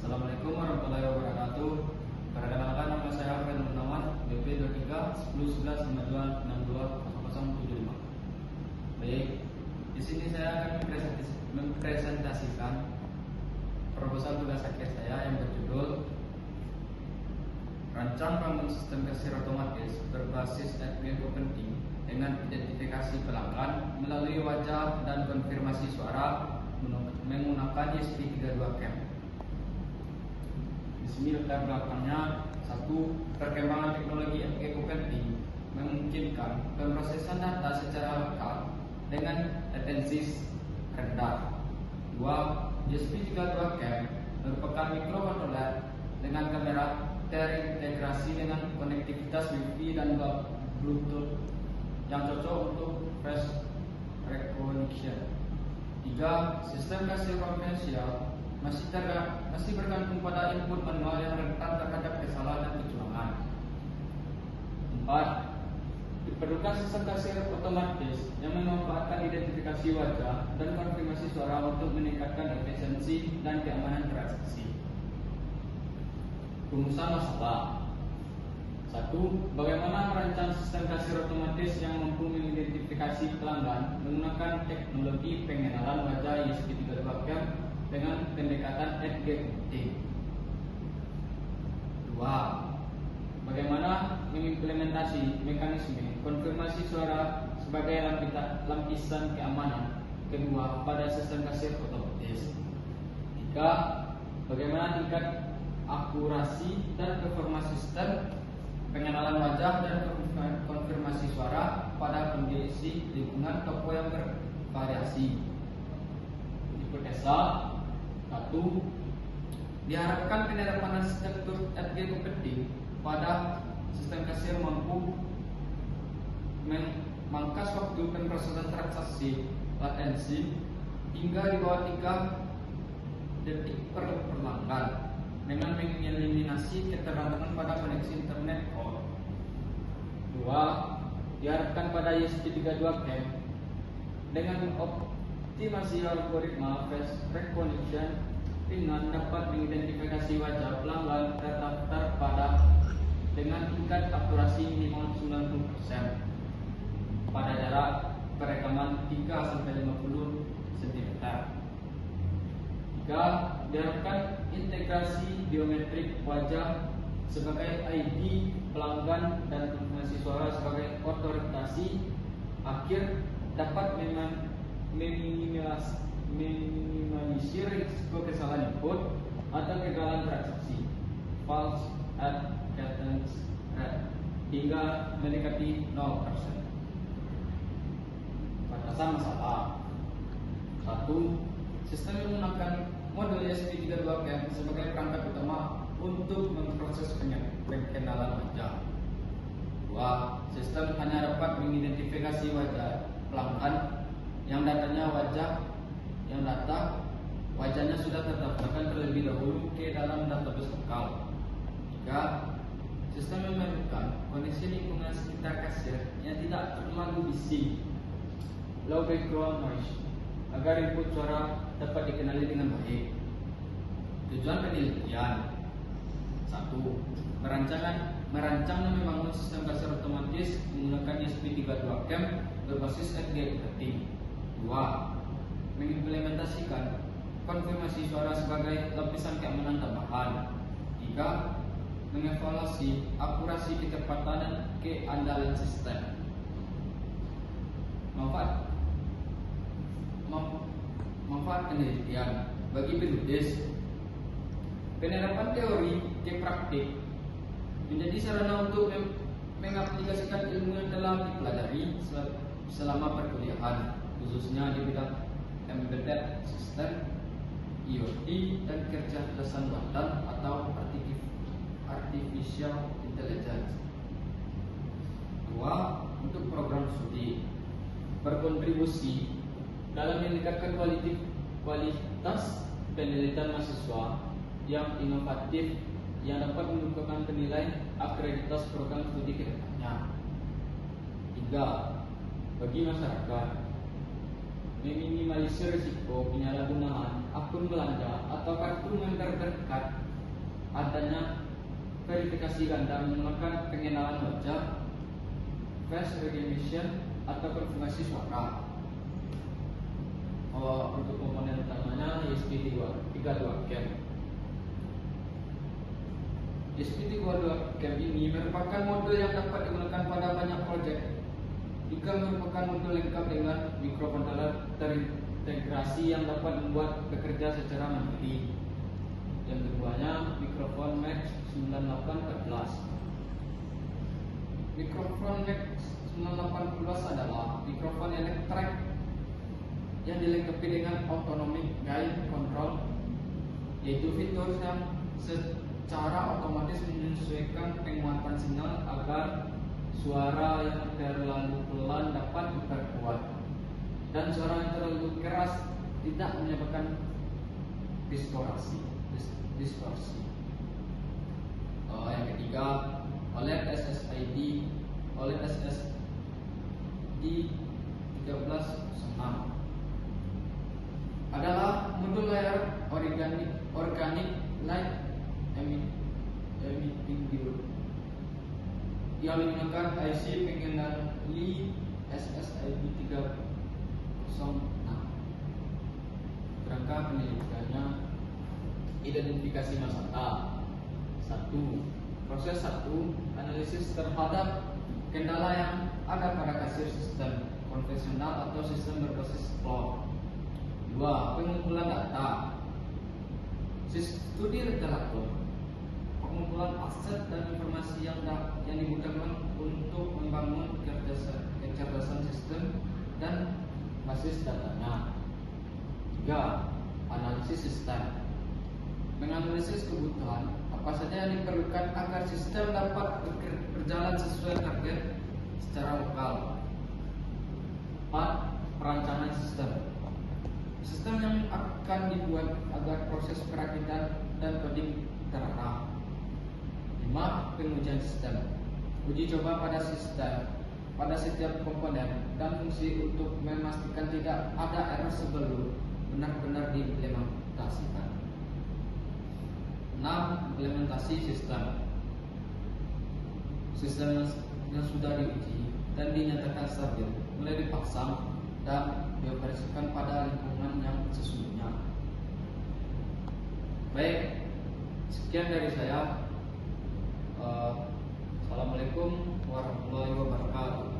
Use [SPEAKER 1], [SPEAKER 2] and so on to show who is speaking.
[SPEAKER 1] Assalamualaikum warahmatullahi wabarakatuh. Perkenalkan, nama saya Alvin Muhammad, BP 23 10 11 52 62 0075. Baik, di sini saya akan mempresentasikan proposal tugas akhir saya yang berjudul Rancang bangun sistem kasir otomatis berbasis network penting dengan identifikasi pelanggan melalui wajah dan konfirmasi suara menggunakan ESP32CAM. Di sini latar belakangnya: satu, perkembangan teknologi FGO-penting memungkinkan pemrosesan data secara lokal dengan latensi rendah. Dua, ESP32CAM merupakan microcontroller dengan kamera terintegrasi dengan konektivitas Wi-Fi dan Bluetooth yang cocok untuk face recognition. Tiga, sistem kasir konvensional masih bergantung pada input manual yang rentan terhadap kesalahan dan kecurangan. Empat, diperlukan sistem kasir otomatis yang memanfaatkan identifikasi wajah dan konfirmasi suara untuk meningkatkan efisiensi dan keamanan transaksi. Rumusan masalah: satu, bagaimana merancang sistem kasir otomatis yang mampu mengidentifikasi pelanggan menggunakan teknologi pengenalan wajah ESP32CAM dengan pendekatan FGO. Dua, bagaimana mengimplementasi mekanisme konfirmasi suara sebagai lapisan keamanan kedua pada sistem kasir otomatis. Tiga, bagaimana tingkat akurasi dan performa sistem pengenalan wajah dan konfirmasi suara pada kondisi lingkungan toko yang bervariasi. Hipotesa: satu, diharapkan penerapan struktur FGO penting pada sistem kasir mampu memangkas waktu pemrosesan transaksi latensi hingga di bawah 3 detik per pelanggan dengan mengeliminasi keterlambatan pada koneksi internet core. Dua, diharapkan pada ESP32CAM dengan optimasi algoritma face recognition dengan dapat mengidentifikasi wajah pelanggan terdaftar dengan tingkat akurasi minimal 90% pada jarak perekaman 3-50 cm. Tiga, diharapkan integrasi biometrik wajah sebagai ID pelanggan dan konfirmasi suara sebagai otoritasasi akhir dapat meminimalisir risiko kesalahan input atau kegagalan transaksi false admittance rate hingga mendekati 0%. Batasan masalah: satu, sistem menggunakan modul ESP32CAM sebagai perangkat utama untuk memproses pengenalan wajah. Dua, sistem hanya dapat mengidentifikasi wajah pelanggan yang wajahnya sudah terdaftarkan terlebih dahulu ke dalam database lokal. Tiga, sistem memerlukan kondisi lingkungan sekitar kasir yang tidak terlalu bising, low background noise, agar input suara dapat dikenali dengan baik. Tujuan penelitian: satu, merancang dan membangun sistem kasir otomatis menggunakan ESP32CAM berbasis FGO penting. Dua, mengimplementasikan konfirmasi suara sebagai lapisan keamanan tambahan. Tiga, mengevaluasi akurasi, ketepatan dan keandalan sistem. Manfaat penelitian bagi penulis: penerapan teori ke praktik menjadi sarana untuk mengaplikasikan ilmu yang telah dipelajari selama perkuliahan, khususnya di bidang embedded system, IoT, dan kecerdasan buatan atau artificial intelligence. Dua, untuk program studi berkontribusi dalam meningkatkan kualitas penelitian mahasiswa yang inovatif yang dapat menentukan penilaian akreditas program studi ke depannya. Tiga, bagi masyarakat, meminimalisir risiko penyalahgunaan akun belanja atau kartu member terdekat adanya verifikasi ganda menggunakan pengenalan wajah, face recognition, atau konfirmasi suara. Untuk komponen utamanya ESP32 CAM. ESP32 CAM ini merupakan modul yang dapat digunakan pada banyak proyek. Jika merupakan modul lengkap dengan microcontroller terintegrasi yang dapat membuat bekerja secara mandiri. Yang keduanya, mikrofon Max 9814. Mikrofon Max 9814 adalah mikrofon elektrik yang dilengkapi dengan autonomic gain control, yaitu fitur yang secara otomatis menyesuaikan penguatan sinyal agar suara yang terlalu pelan dapat diperkuat dan suara yang terlalu keras tidak menyebabkan distorsi. Yang ketiga, OLED SSID 1306 adalah modul layar organic light emitting diode yang menggunakan IC pengenali SSID 306. Kerangka penyelidikannya: identifikasi masalah. 1. Proses 1. Analisis terhadap kendala yang ada pada kasir sistem konvensional atau sistem berbasis cloud. 2. Pengumpulan data. Studi regulator. Pengumpulan aset dan informasi yang dibutuhkan untuk membangun kecerdasan sistem dan basis datanya. 3. Analisis sistem. Menganalisis kebutuhan apa saja yang diperlukan agar sistem dapat berjalan sesuai target secara lokal. 4. Perancangan sistem. Sistem yang akan dibuat agar proses perakitan dan coding terarah. 5. Pengujian sistem. Uji coba pada sistem pada setiap komponen dan fungsi untuk memastikan tidak ada error sebelum benar-benar diimplementasikan. 6. Implementasi sistem. Sistem yang sudah diuji dan dinyatakan stabil mulai dipasang dan dioperasikan pada lingkungan yang sesungguhnya. Baik, sekian dari saya. Assalamualaikum warahmatullahi wabarakatuh.